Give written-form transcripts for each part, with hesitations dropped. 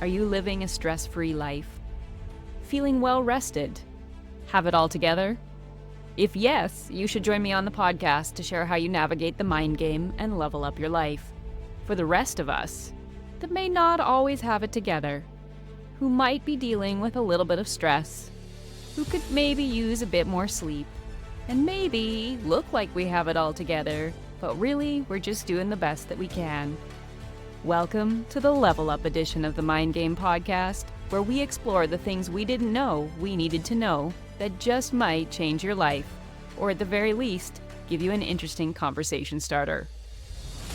Are you living a stress-free life? Feeling well-rested? Have it all together? If yes, you should join me on the podcast to share how you navigate the mind game and level up your life. For the rest of us that may not always have it together, who might be dealing with a little bit of stress, who could maybe use a bit more sleep, and maybe look like we have it all together, but really we're just doing the best that we can. Welcome to the Level Up edition of the Mind Game podcast, where we explore the things we didn't know we needed to know that just might change your life, or at the very least, give you an interesting conversation starter.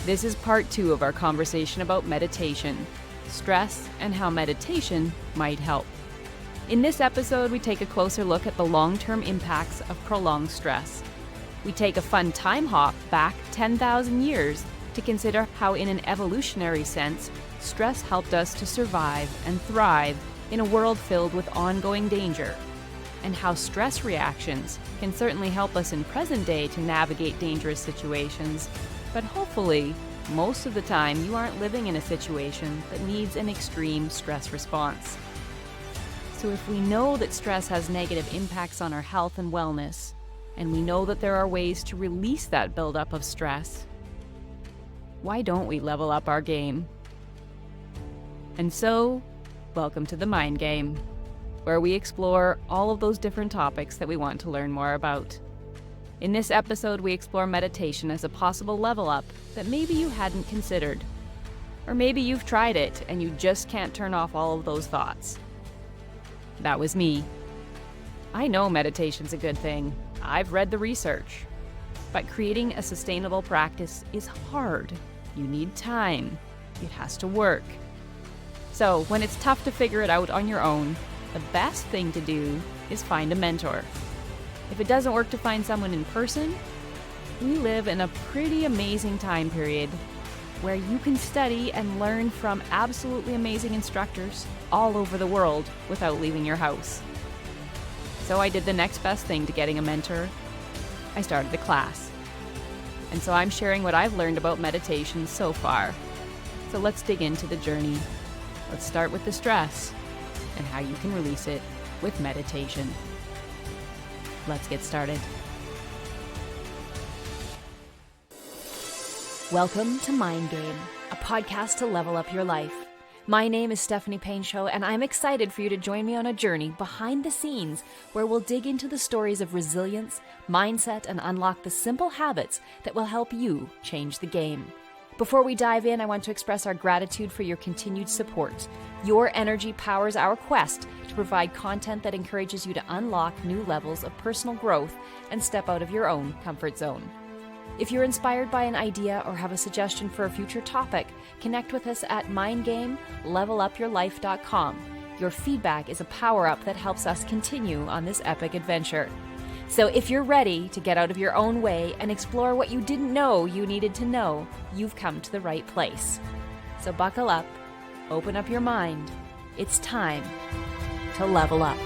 This is part 2 of our conversation about meditation, stress, and how meditation might help. In this episode, we take a closer look at the long-term impacts of prolonged stress. We take a fun time hop back 10,000 years to consider how, in an evolutionary sense, stress helped us to survive and thrive in a world filled with ongoing danger, and how stress reactions can certainly help us in present day to navigate dangerous situations, but hopefully, most of the time you aren't living in a situation that needs an extreme stress response. So if we know that stress has negative impacts on our health and wellness, and we know that there are ways to release that buildup of stress, why don't we level up our game? And so, welcome to the Mind Game, where we explore all of those different topics that we want to learn more about. In this episode, we explore meditation as a possible level up that maybe you hadn't considered. Or maybe you've tried it and you just can't turn off all of those thoughts. That was me. I know meditation's a good thing. I've read the research. But creating a sustainable practice is hard. You need time. It has to work. So when it's tough to figure it out on your own, the best thing to do is find a mentor. If it doesn't work to find someone in person, we live in a pretty amazing time period where you can study and learn from absolutely amazing instructors all over the world without leaving your house. So I did the next best thing to getting a mentor. I started a class. And so I'm sharing what I've learned about meditation so far. So let's dig into the journey. Let's start with the stress and how you can release it with meditation. Let's get started. Welcome to Mind Game, a podcast to level up your life. My name is Stephanie Painshaw, and I'm excited for you to join me on a journey behind the scenes where we'll dig into the stories of resilience, mindset, and unlock the simple habits that will help you change the game. Before we dive in, I want to express our gratitude for your continued support. Your energy powers our quest to provide content that encourages you to unlock new levels of personal growth and step out of your own comfort zone. If you're inspired by an idea or have a suggestion for a future topic, connect with us at mindgamelevelupyourlife.com. Your feedback is a power-up that helps us continue on this epic adventure. So if you're ready to get out of your own way and explore what you didn't know you needed to know, you've come to the right place. So buckle up, open up your mind. It's time to level up.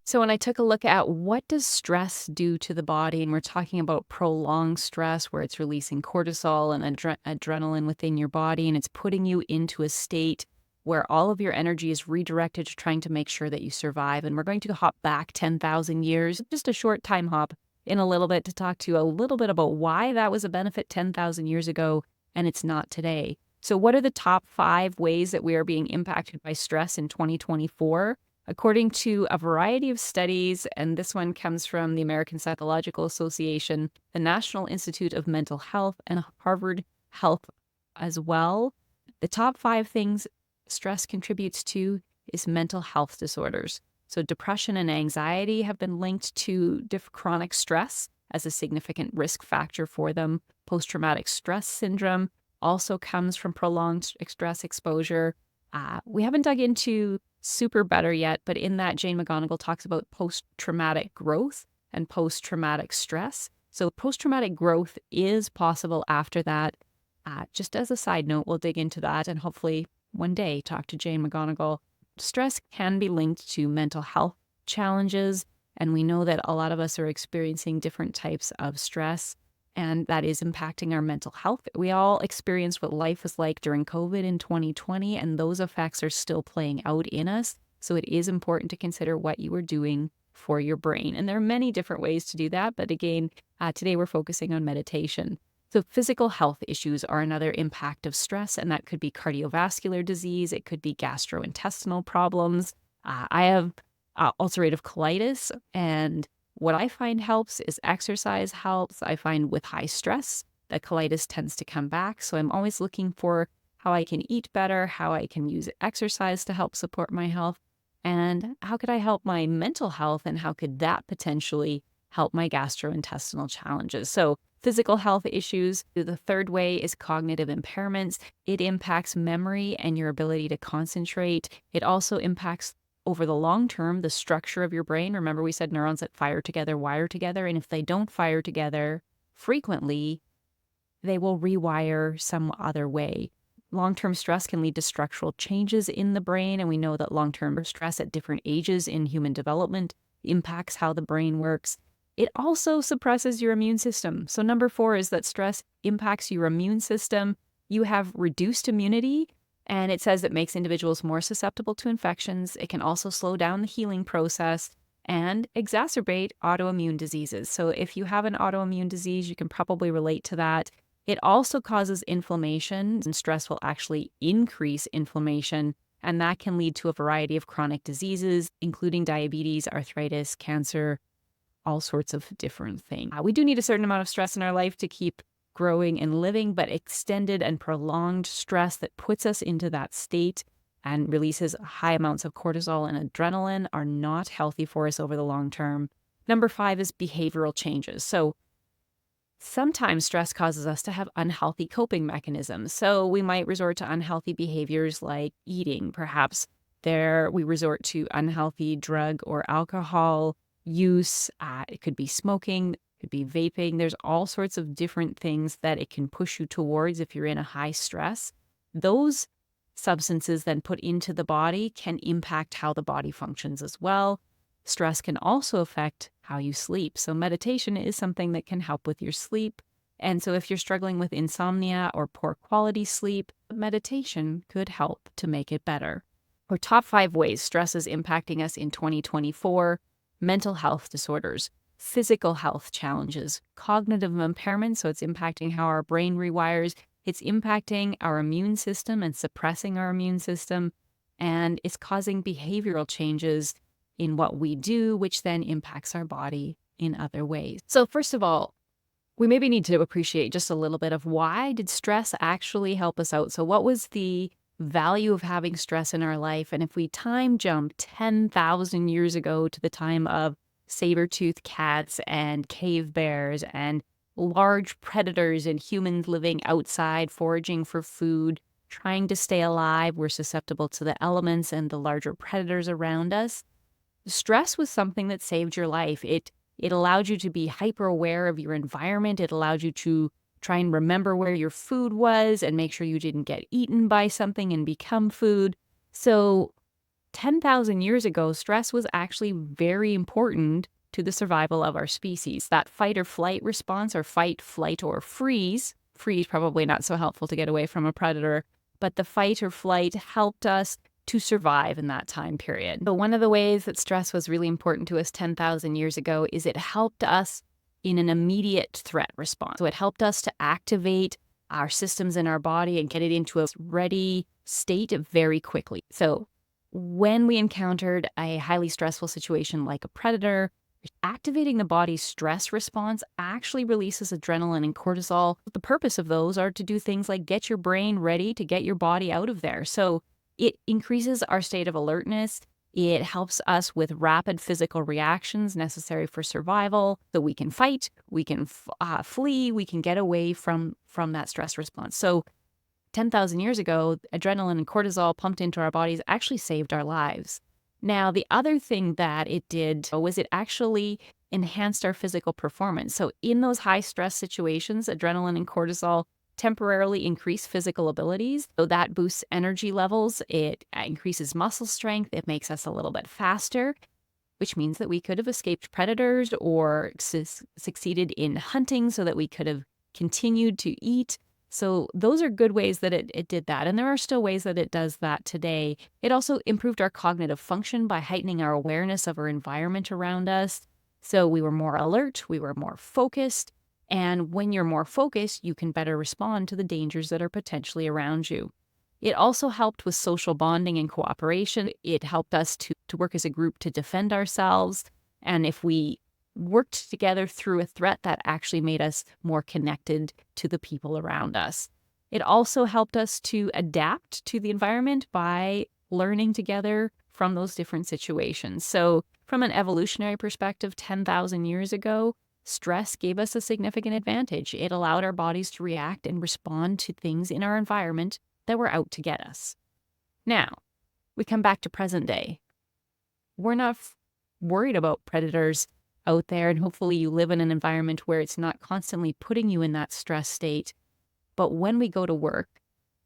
So when I took a look at what does stress do to the body, and we're talking about prolonged stress where it's releasing cortisol and adrenaline within your body, and it's putting you into a state where all of your energy is redirected to trying to make sure that you survive. And we're going to hop back 10,000 years, just a short time hop in a little bit to talk to you a little bit about why that was a benefit 10,000 years ago and it's not today. So what are the top 5 ways that we are being impacted by stress in 2024? According to a variety of studies, and this one comes from the American Psychological Association, the National Institute of Mental Health, and Harvard Health as well, the top 5 things stress contributes to is mental health disorders. So depression and anxiety have been linked to chronic stress as a significant risk factor for them. Post-traumatic stress syndrome also comes from prolonged stress exposure. We haven't dug into super better yet, but in that Jane McGonigal talks about post-traumatic growth and post-traumatic stress. So post-traumatic growth is possible after that. Just as a side note, we'll dig into that and hopefully one day talk to Jane McGonigal. Stress can be linked to mental health challenges, and we know that a lot of us are experiencing different types of stress. and that is impacting our mental health. We all experienced what life was like during COVID in 2020, and those effects are still playing out in us. So it is important to consider what you are doing for your brain. And there are many different ways to do that. But again, today we're focusing on meditation. So physical health issues are another impact of stress, and that could be cardiovascular disease. It could be gastrointestinal problems. I have ulcerative colitis, and what I find helps is exercise helps. I find with high stress, the colitis tends to come back. So I'm always looking for how I can eat better, how I can use exercise to help support my health, and how could I help my mental health, and how could that potentially help my gastrointestinal challenges. So physical health issues. The third way is cognitive impairments. It impacts memory and your ability to concentrate. It also impacts over the long term, the structure of your brain. Remember, we said neurons that fire together, wire together. And if they don't fire together frequently, they will rewire some other way. Long-term stress can lead to structural changes in the brain. And we know that long-term stress at different ages in human development impacts how the brain works. It also suppresses your immune system. So number 4 is that stress impacts your immune system. You have reduced immunity, and it says it makes individuals more susceptible to infections. It can also slow down the healing process and exacerbate autoimmune diseases. So if you have an autoimmune disease, you can probably relate to that. It also causes inflammation, and stress will actually increase inflammation, and that can lead to a variety of chronic diseases, including diabetes, arthritis, cancer, all sorts of different things. We do need a certain amount of stress in our life to keep growing and living, but extended and prolonged stress that puts us into that state and releases high amounts of cortisol and adrenaline are not healthy for us over the long term. Number 5 is behavioral changes. So sometimes stress causes us to have unhealthy coping mechanisms. So we might resort to unhealthy behaviors like eating. Perhaps we resort to unhealthy drug or alcohol use. It could be smoking, it could be vaping. There's all sorts of different things that it can push you towards if you're in a high stress. Those substances then put into the body can impact how the body functions as well. Stress can also affect how you sleep. So meditation is something that can help with your sleep. And so if you're struggling with insomnia or poor quality sleep, meditation could help to make it better. Our top 5 ways stress is impacting us in 2024: mental health disorders, physical health challenges, cognitive impairment, so it's impacting how our brain rewires, it's impacting our immune system and suppressing our immune system, and it's causing behavioral changes in what we do, which then impacts our body in other ways. So first of all, we maybe need to appreciate just a little bit of why did stress actually help us out? So what was the value of having stress in our life? And if we time jump 10,000 years ago to the time of saber-toothed cats and cave bears and large predators and humans living outside, foraging for food, trying to stay alive, we're susceptible to the elements and the larger predators around us. Stress was something that saved your life. It allowed you to be hyper aware of your environment. It allowed you to try and remember where your food was and make sure you didn't get eaten by something and become food. So 10,000 years ago, stress was actually very important to the survival of our species. That fight or flight response, or fight, flight, or freeze probably not so helpful to get away from a predator, but the fight or flight helped us to survive in that time period. But one of the ways that stress was really important to us 10,000 years ago is it helped us in an immediate threat response. So it helped us to activate our systems in our body and get it into a ready state very quickly. So when we encountered a highly stressful situation like a predator, activating the body's stress response actually releases adrenaline and cortisol. The purpose of those are to do things like get your brain ready to get your body out of there. So it increases our state of alertness. It helps us with rapid physical reactions necessary for survival. So we can fight, we can flee, we can get away from that stress response. So 10,000 years ago, adrenaline and cortisol pumped into our bodies actually saved our lives. Now, the other thing that it did was it actually enhanced our physical performance. So in those high stress situations, adrenaline and cortisol temporarily increase physical abilities. So that boosts energy levels. It increases muscle strength. It makes us a little bit faster. which means that we could have escaped predators or succeeded in hunting so that we could have continued to eat. So those are good ways that it did that. And there are still ways that it does that today. It also improved our cognitive function by heightening our awareness of our environment around us. So we were more alert, we were more focused. And when you're more focused, you can better respond to the dangers that are potentially around you. It also helped with social bonding and cooperation. It helped us to work as a group to defend ourselves. And if we worked together through a threat, that actually made us more connected to the people around us. It also helped us to adapt to the environment by learning together from those different situations. So from an evolutionary perspective, 10,000 years ago, stress gave us a significant advantage. It allowed our bodies to react and respond to things in our environment that were out to get us. Now, we come back to present day. We're not worried about predators out there, and hopefully you live in an environment where it's not constantly putting you in that stress state. But when we go to work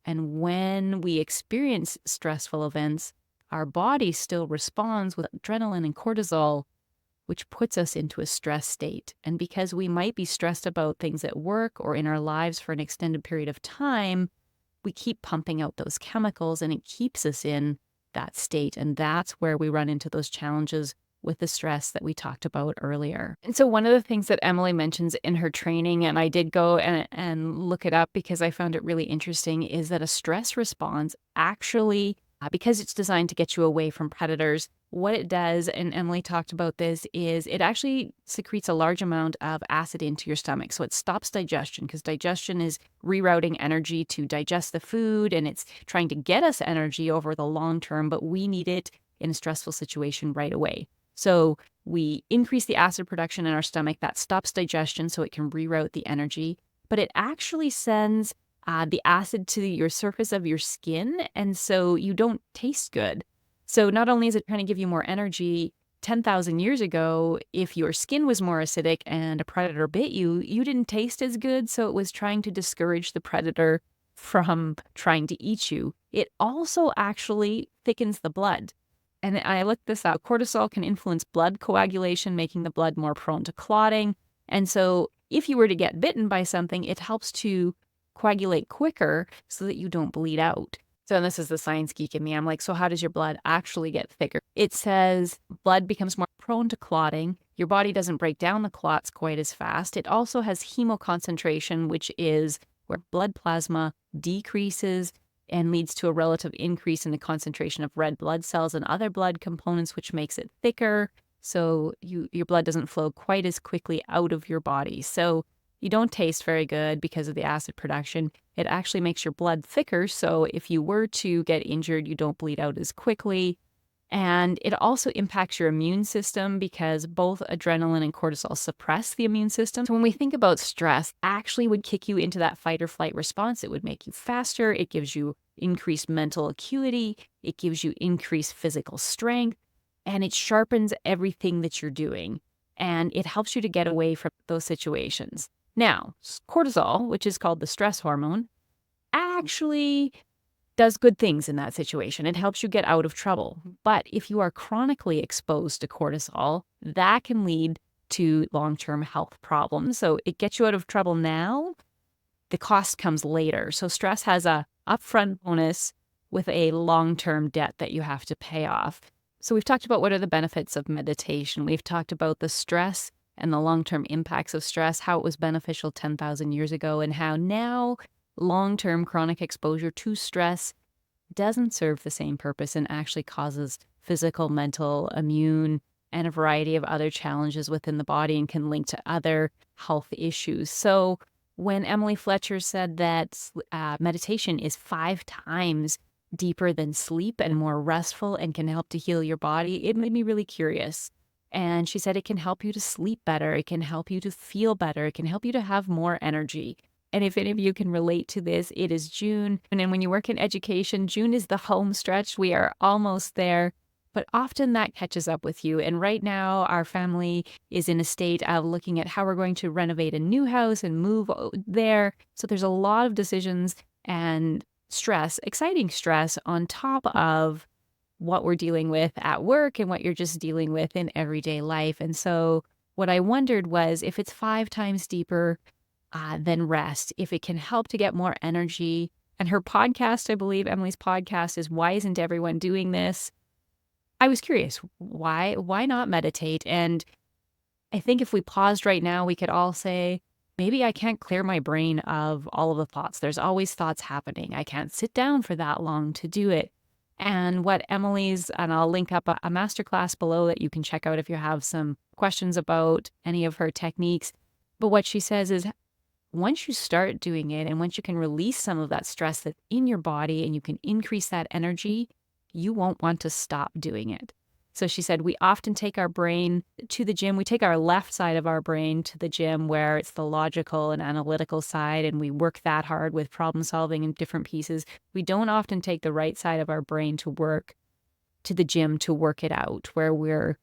and when we experience stressful events, our body still responds with adrenaline and cortisol, which puts us into a stress state. And because we might be stressed about things at work or in our lives for an extended period of time, we keep pumping out those chemicals and it keeps us in that state. And that's where we run into those challenges with the stress that we talked about earlier. And so one of the things that Emily mentions in her training, and I did go and look it up because I found it really interesting, is that a stress response actually, because it's designed to get you away from predators, what it does, and Emily talked about this, is it actually secretes a large amount of acid into your stomach. So it stops digestion because digestion is rerouting energy to digest the food and it's trying to get us energy over the long term, but we need it in a stressful situation right away. So we increase the acid production in our stomach. That stops digestion so it can reroute the energy, but it actually sends the acid to your surface of your skin, and so you don't taste good. So not only is it trying to give you more energy, 10,000 years ago, if your skin was more acidic and a predator bit you, you didn't taste as good, so it was trying to discourage the predator from trying to eat you. It also actually thickens the blood. And I looked this up. Cortisol can influence blood coagulation, making the blood more prone to clotting. And so if you were to get bitten by something, it helps to coagulate quicker so that you don't bleed out. So this is the science geek in me. I'm like, so how does your blood actually get thicker? It says blood becomes more prone to clotting. Your body doesn't break down the clots quite as fast. It also has hemoconcentration, which is where blood plasma decreases and leads to a relative increase in the concentration of red blood cells and other blood components, which makes it thicker. So your blood doesn't flow quite as quickly out of your body. So you don't taste very good because of the acid production. It actually makes your blood thicker, so if you were to get injured, you don't bleed out as quickly. And it also impacts your immune system because both adrenaline and cortisol suppress the immune system. So when we think about stress, actually would kick you into that fight or flight response. It would make you faster. It gives you increased mental acuity. It gives you increased physical strength, and it sharpens everything that you're doing. And it helps you to get away from those situations. Now, cortisol, which is called the stress hormone, actually does good things in that situation. It helps you get out of trouble. But if you are chronically exposed to cortisol, that can lead to long-term health problems. So it gets you out of trouble now. The cost comes later. So stress has a upfront bonus with a long-term debt that you have to pay off. So we've talked about what are the benefits of meditation. We've talked about the stress and the long-term impacts of stress, how it was beneficial 10,000 years ago, and how now long-term chronic exposure to stress doesn't serve the same purpose and actually causes physical, mental, immune, and a variety of other challenges within the body and can link to other health issues. So when Emily Fletcher said that meditation is 5 times deeper than sleep and more restful and can help to heal your body, it made me really curious. And she said it can help you to sleep better. It can help you to feel better. It can help you to have more energy. And if any of you can relate to this, it is June. And then when you work in education, June is the home stretch. We are almost there, but often that catches up with you. And right now, our family is in a state of looking at how we're going to renovate a new house and move there. So there's a lot of decisions and stress, exciting stress on top of what we're dealing with at work and what you're just dealing with in everyday life. And so what I wondered was if it's 5 times deeper than rest, if it can help to get more energy. And her podcast, I believe Emily's podcast is Why Isn't Everyone Doing This? I was curious, why not meditate? And I think if we paused right now, we could all say, maybe I can't clear my brain of all of the thoughts. There's always thoughts happening. I can't sit down for that long to do it. And what Emily's, and I'll link up a masterclass below that you can check out if you have some questions about any of her techniques. But what she says is once you start doing it and once you can release some of that stress that's in your body and you can increase that energy, you won't want to stop doing it. So she said, we often take our brain to the gym. We take our left side of our brain to the gym where it's the logical and analytical side, and we work that hard with problem solving in different pieces. We don't often take the right side of our brain to work to the gym to work it out, where we're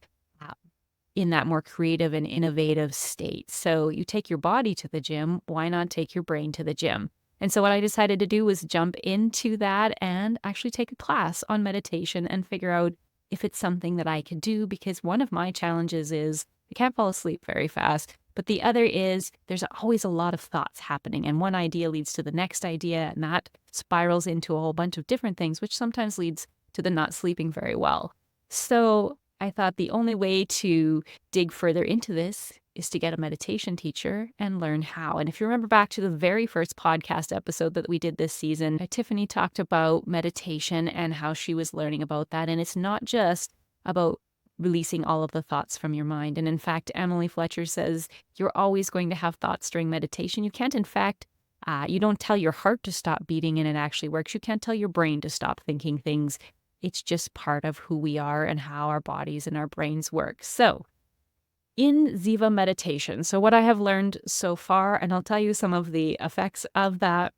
in that more creative and innovative state. So you take your body to the gym, why not take your brain to the gym? And so what I decided to do was jump into that and actually take a class on meditation and figure out if it's something that I could do, because one of my challenges is I can't fall asleep very fast. But the other is there's always a lot of thoughts happening, and one idea leads to the next idea, and that spirals into a whole bunch of different things, which sometimes leads to the not sleeping very well. So I thought the only way to dig further into this is to get a meditation teacher and learn how. And if you remember back to the very first podcast episode that we did this season, Tiffany talked about meditation and how she was learning about that. And it's not just about releasing all of the thoughts from your mind. And in fact, Emily Fletcher says you're always going to have thoughts during meditation. You can't, in fact, you don't tell your heart to stop beating and it actually works. You can't tell your brain to stop thinking things. It's just part of who we are and how our bodies and our brains work. So in Ziva meditation, so what I have learned so far, and I'll tell you some of the effects of that.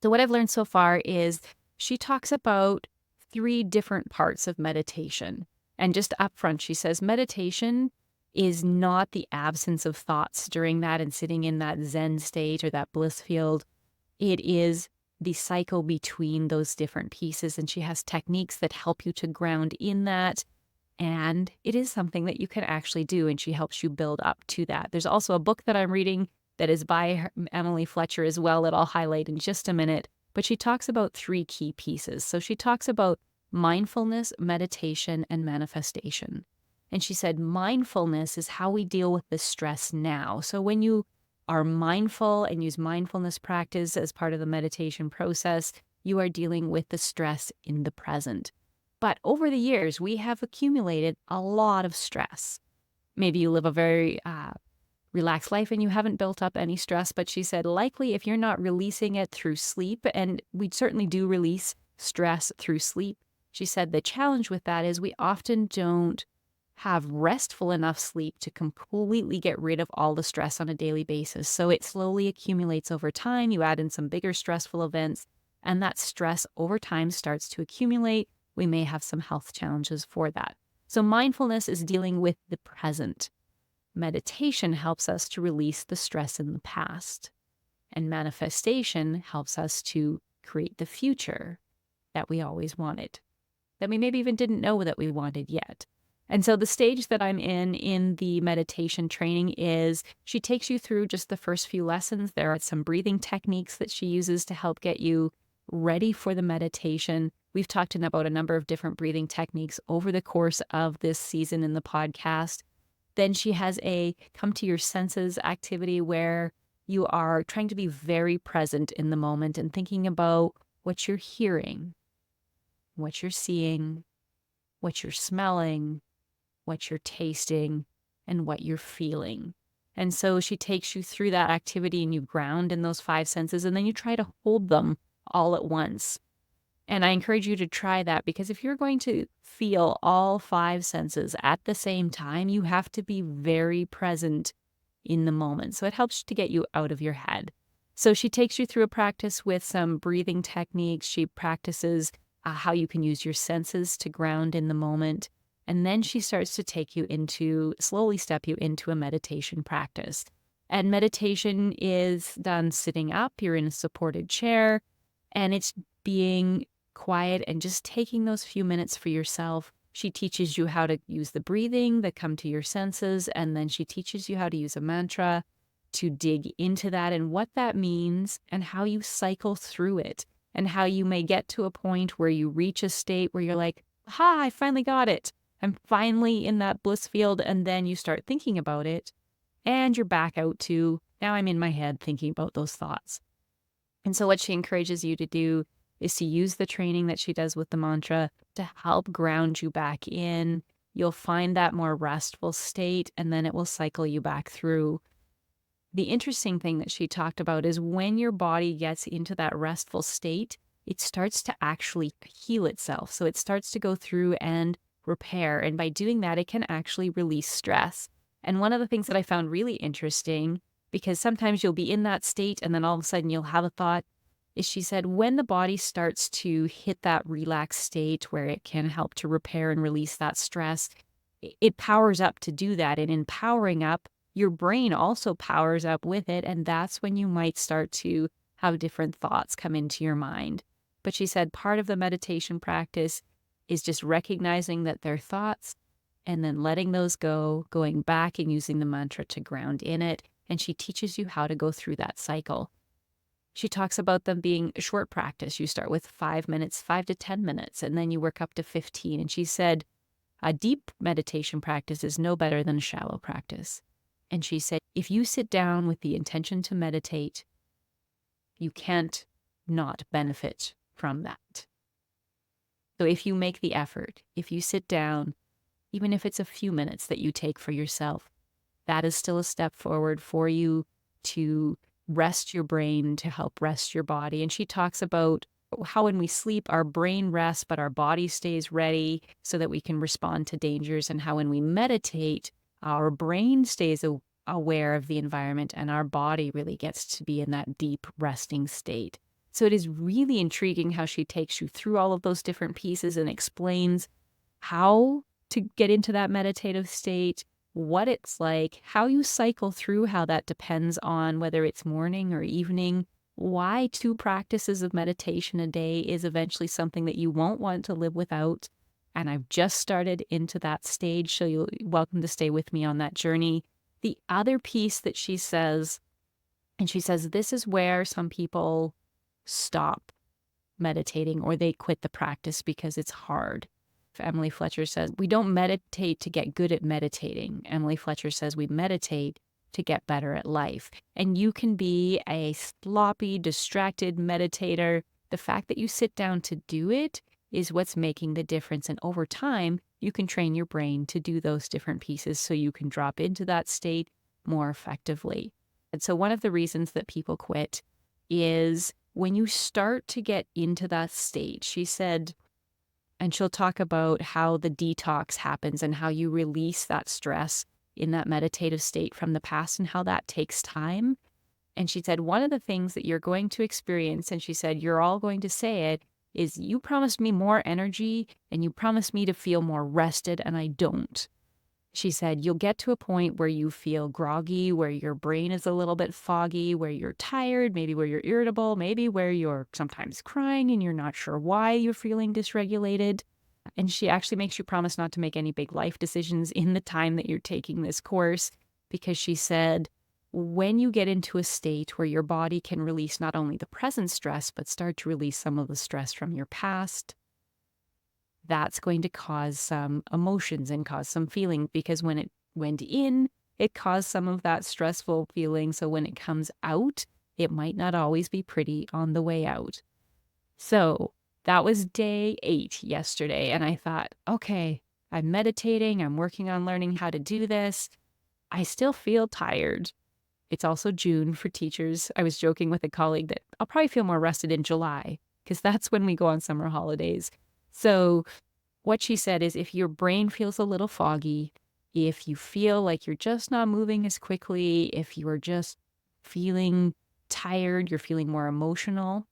So what I've learned so far is she talks about 3 different parts of meditation. And just up front, she says meditation is not the absence of thoughts during that and sitting in that Zen state or that bliss field. It is the cycle between those different pieces. And she has techniques that help you to ground in that. And it is something that you can actually do. And she helps you build up to that. There's also a book that I'm reading that is by Emily Fletcher as well that I'll highlight in just a minute. But she talks about 3 key pieces. So she talks about mindfulness, meditation, and manifestation. And she said mindfulness is how we deal with the stress now. So when you are mindful and use mindfulness practice as part of the meditation process, you are dealing with the stress in the present. But over the years, we have accumulated a lot of stress. Maybe you live a very relaxed life and you haven't built up any stress, but she said likely if you're not releasing it through sleep, and we certainly do release stress through sleep, she said the challenge with that is we often don't have restful enough sleep to completely get rid of all the stress on a daily basis. So it slowly accumulates over time. You add in some bigger stressful events, and that stress over time starts to accumulate. We may have some health challenges for that. So mindfulness is dealing with the present. Meditation helps us to release the stress in the past. And manifestation helps us to create the future that we always wanted, that we maybe even didn't know that we wanted yet. And so the stage that I'm in the meditation training is she takes you through just the first few lessons. There are some breathing techniques that she uses to help get you ready for the meditation. We've talked about a number of different breathing techniques over the course of this season in the podcast. Then she has a come to your senses activity where you are trying to be very present in the moment and thinking about what you're hearing, what you're seeing, what you're smelling, what you're tasting, and what you're feeling. And so she takes you through that activity and you ground in those 5 senses, and then you try to hold them all at once. And I encourage you to try that, because if you're going to feel all 5 senses at the same time, you have to be very present in the moment. So it helps to get you out of your head. So she takes you through a practice with some breathing techniques. She practices how you can use your senses to ground in the moment. And then she starts to slowly step you into a meditation practice. And meditation is done sitting up. You're in a supported chair, and it's being quiet and just taking those few minutes for yourself. She teaches you how to use the breathing that come to your senses, and then she teaches you how to use a mantra to dig into that and what that means and how you cycle through it and how you may get to a point where you reach a state where you're like, ha, I finally got it. I'm finally in that bliss field. And then you start thinking about it and you're back out to, now I'm in my head thinking about those thoughts. And so what she encourages you to do is to use the training that she does with the mantra to help ground you back in. You'll find that more restful state, and then it will cycle you back through. The interesting thing that she talked about is when your body gets into that restful state, it starts to actually heal itself. So it starts to go through and repair. And by doing that, it can actually release stress. And one of the things that I found really interesting, because sometimes you'll be in that state and then all of a sudden you'll have a thought, is she said when the body starts to hit that relaxed state where it can help to repair and release that stress, it powers up to do that. And in powering up, your brain also powers up with it. And that's when you might start to have different thoughts come into your mind. But she said part of the meditation practice is just recognizing that they're thoughts and then letting those go, going back and using the mantra to ground in it. And she teaches you how to go through that cycle. She talks about them being a short practice. You start with 5 minutes, 5 to 10 minutes, and then you work up to 15. And she said, a deep meditation practice is no better than a shallow practice. And she said, if you sit down with the intention to meditate, you can't not benefit from that. So if you make the effort, if you sit down, even if it's a few minutes that you take for yourself, that is still a step forward for you to rest your brain, to help rest your body. And she talks about how when we sleep, our brain rests, but our body stays ready so that we can respond to dangers. And how when we meditate, our brain stays aware of the environment and our body really gets to be in that deep resting state. So it is really intriguing how she takes you through all of those different pieces and explains how to get into that meditative state, what it's like, how you cycle through, how that depends on whether it's morning or evening, why 2 practices of meditation a day is eventually something that you won't want to live without. And I've just started into that stage, so you're welcome to stay with me on that journey. The other piece that she says, and she says this is where some people stop meditating or they quit the practice because it's hard. Emily Fletcher says, we don't meditate to get good at meditating. Emily Fletcher says we meditate to get better at life. And you can be a sloppy, distracted meditator. The fact that you sit down to do it is what's making the difference. And over time, you can train your brain to do those different pieces so you can drop into that state more effectively. And so one of the reasons that people quit is when you start to get into that state, she said, and she'll talk about how the detox happens and how you release that stress in that meditative state from the past and how that takes time. And she said, one of the things that you're going to experience, and she said, you're all going to say it, is you promised me more energy and you promised me to feel more rested, and I don't. She said, you'll get to a point where you feel groggy, where your brain is a little bit foggy, where you're tired, maybe where you're irritable, maybe where you're sometimes crying and you're not sure why you're feeling dysregulated. And she actually makes you promise not to make any big life decisions in the time that you're taking this course, because she said, when you get into a state where your body can release not only the present stress, but start to release some of the stress from your past, that's going to cause some emotions and cause some feeling, because when it went in, it caused some of that stressful feeling. So when it comes out, it might not always be pretty on the way out. So that was day 8 yesterday. And I thought, okay, I'm meditating. I'm working on learning how to do this. I still feel tired. It's also June for teachers. I was joking with a colleague that I'll probably feel more rested in July because that's when we go on summer holidays. So what she said is if your brain feels a little foggy, if you feel like you're just not moving as quickly, if you are just feeling tired, you're feeling more emotional,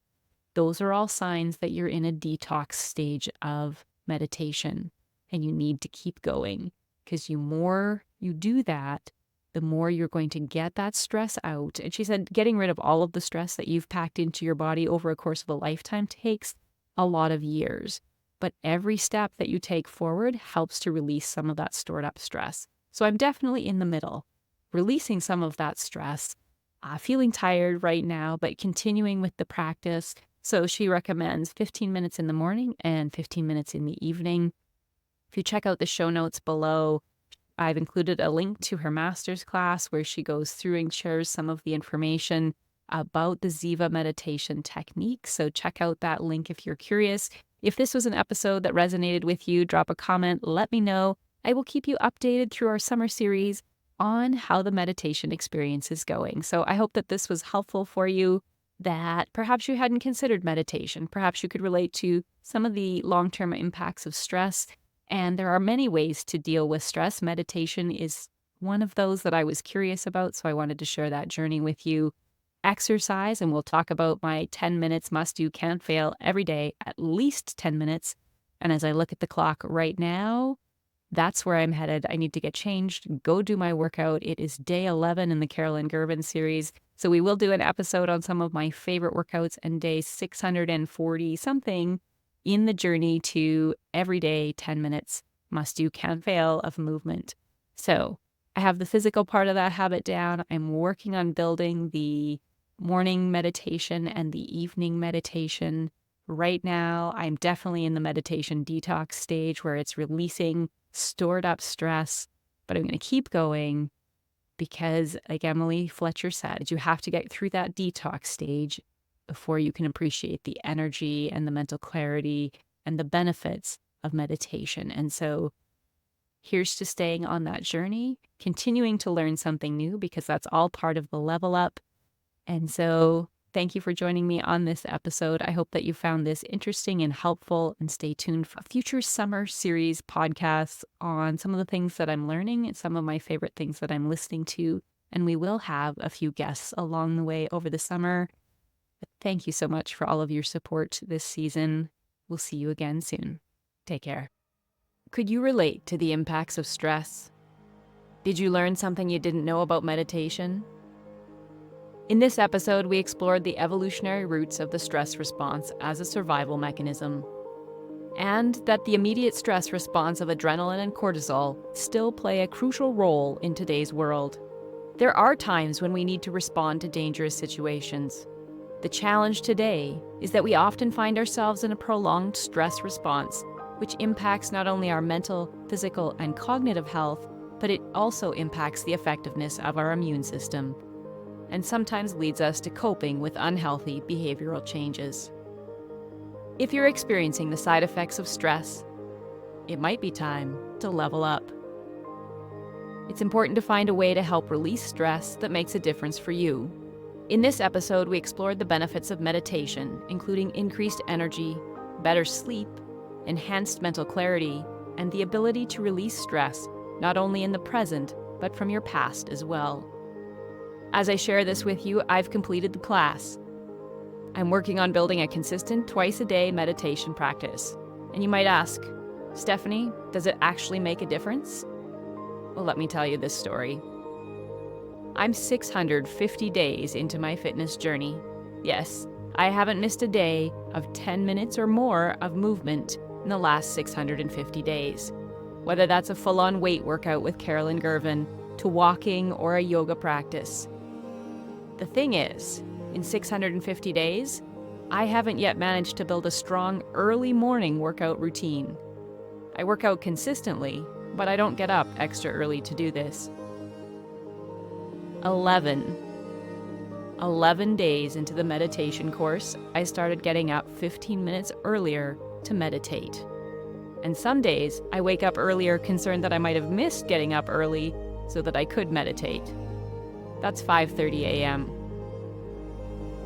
those are all signs that you're in a detox stage of meditation and you need to keep going, because the more you do that, the more you're going to get that stress out. And she said getting rid of all of the stress that you've packed into your body over a course of a lifetime takes a lot of years. But every step that you take forward helps to release some of that stored up stress. So I'm definitely in the middle, releasing some of that stress, feeling tired right now, but continuing with the practice. So she recommends 15 minutes in the morning and 15 minutes in the evening. If you check out the show notes below, I've included a link to her master's class where she goes through and shares some of the information about the Ziva meditation technique. So check out that link if you're curious. If this was an episode that resonated with you, drop a comment, let me know. I will keep you updated through our summer series on how the meditation experience is going. So I hope that this was helpful for you, that perhaps you hadn't considered meditation. Perhaps you could relate to some of the long-term impacts of stress. And there are many ways to deal with stress. Meditation is one of those that I was curious about, so I wanted to share that journey with you. Exercise, and we'll talk about my 10 minutes must do, can't fail every day, at least 10 minutes. And as I look at the clock right now, that's where I'm headed. I need to get changed, go do my workout. It is day 11 in the Carolyn Gervin series. So we will do an episode on some of my favorite workouts, and day 640 something in the journey to everyday 10 minutes must do, can't fail of movement. So I have the physical part of that habit down. I'm working on building the morning meditation and the evening meditation. Right now, I'm definitely in the meditation detox stage where it's releasing stored up stress, but I'm going to keep going because, like Emily Fletcher said, you have to get through that detox stage before you can appreciate the energy and the mental clarity and the benefits of meditation. And so here's to staying on that journey, continuing to learn something new, because that's all part of the level up. And so thank you for joining me on this episode. I hope that you found this interesting and helpful, and stay tuned for future summer series podcasts on some of the things that I'm learning and some of my favorite things that I'm listening to. And we will have a few guests along the way over the summer. But thank you so much for all of your support this season. We'll see you again soon. Take care. Could you relate to the impacts of stress? Did you learn something you didn't know about meditation? In this episode, we explored the evolutionary roots of the stress response as a survival mechanism, and that the immediate stress response of adrenaline and cortisol still play a crucial role in today's world. There are times when we need to respond to dangerous situations. The challenge today is that we often find ourselves in a prolonged stress response, which impacts not only our mental, physical, and cognitive health, but it also impacts the effectiveness of our immune system, and sometimes leads us to coping with unhealthy behavioral changes. If you're experiencing the side effects of stress, it might be time to level up. It's important to find a way to help release stress that makes a difference for you. In this episode, we explored the benefits of meditation, including increased energy, better sleep, enhanced mental clarity, and the ability to release stress, not only in the present, but from your past as well. As I share this with you, I've completed the class. I'm working on building a consistent twice-a-day meditation practice. And you might ask, Stephanie, does it actually make a difference? Well, let me tell you this story. I'm 650 days into my fitness journey. Yes, I haven't missed a day of 10 minutes or more of movement in the last 650 days. Whether that's a full-on weight workout with Carolyn Gervin, to walking or a yoga practice. The thing is, in 650 days, I haven't yet managed to build a strong early morning workout routine. I work out consistently, but I don't get up extra early to do this. 11 days into the meditation course, I started getting up 15 minutes earlier to meditate. And some days, I wake up earlier concerned that I might have missed getting up early so that I could meditate. That's 5:30 a.m.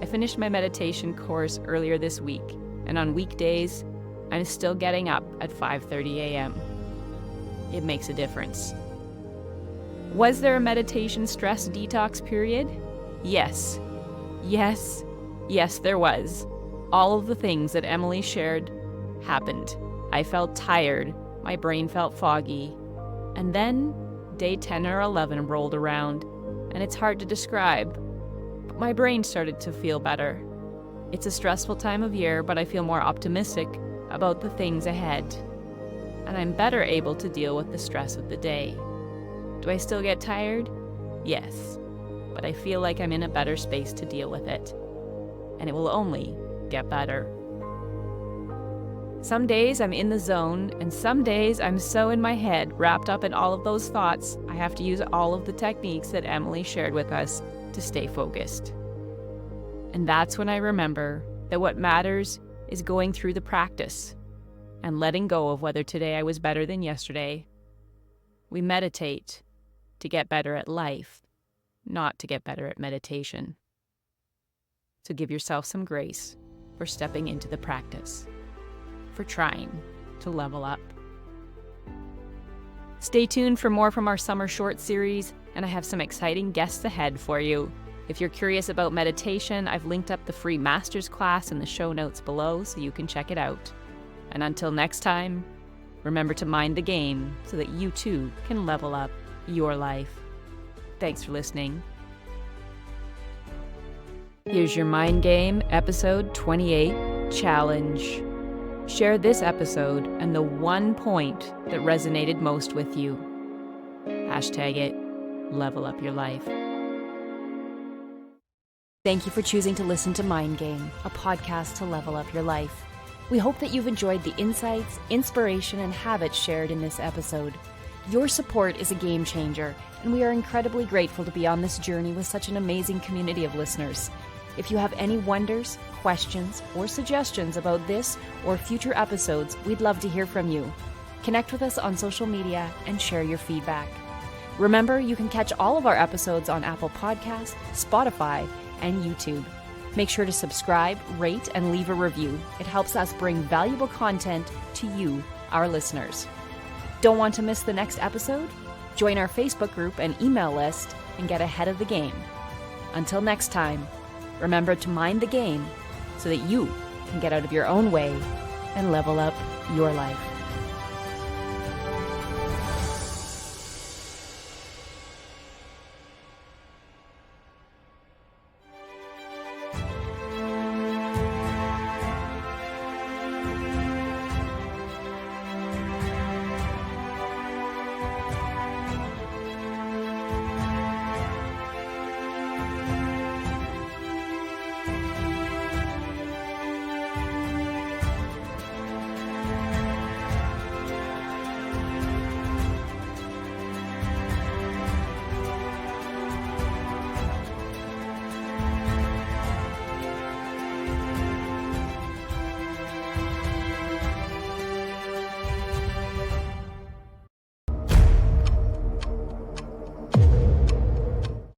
I finished my meditation course earlier this week, and on weekdays, I'm still getting up at 5:30 a.m. It makes a difference. Was there a meditation stress detox period? Yes. Yes, there was. All of the things that Emily shared happened. I felt tired, my brain felt foggy, and then day 10 or 11 rolled around, and it's hard to describe, but my brain started to feel better. It's a stressful time of year, but I feel more optimistic about the things ahead, and I'm better able to deal with the stress of the day. Do I still get tired? Yes, but I feel like I'm in a better space to deal with it, and it will only get better. Some days I'm in the zone, and some days I'm so in my head, wrapped up in all of those thoughts, I have to use all of the techniques that Emily shared with us to stay focused. And that's when I remember that what matters is going through the practice and letting go of whether today I was better than yesterday. We meditate to get better at life, not to get better at meditation. So give yourself some grace for stepping into the practice, for trying to level up. Stay tuned for more from our summer short series, and I have some exciting guests ahead for you. If you're curious about meditation, I've linked up the free master's class in the show notes below so you can check it out. And until next time, remember to mind the game so that you too can level up your life. Thanks for listening. Here's your Mind Game, episode 28, challenge. Share this episode and the one point that resonated most with you. Hashtag it, level up your life. Thank you for choosing to listen to Mind Game, a podcast to level up your life. We hope that you've enjoyed the insights, inspiration, and habits shared in this episode. Your support is a game changer, and we are incredibly grateful to be on this journey with such an amazing community of listeners. If you have any wonders, questions, or suggestions about this or future episodes, we'd love to hear from you. Connect with us on social media and share your feedback. Remember, you can catch all of our episodes on Apple Podcasts, Spotify, and YouTube. Make sure to subscribe, rate, and leave a review. It helps us bring valuable content to you, our listeners. Don't want to miss the next episode? Join our Facebook group and email list and get ahead of the game. Until next time, remember to mind the game so that you can get out of your own way and level up your life.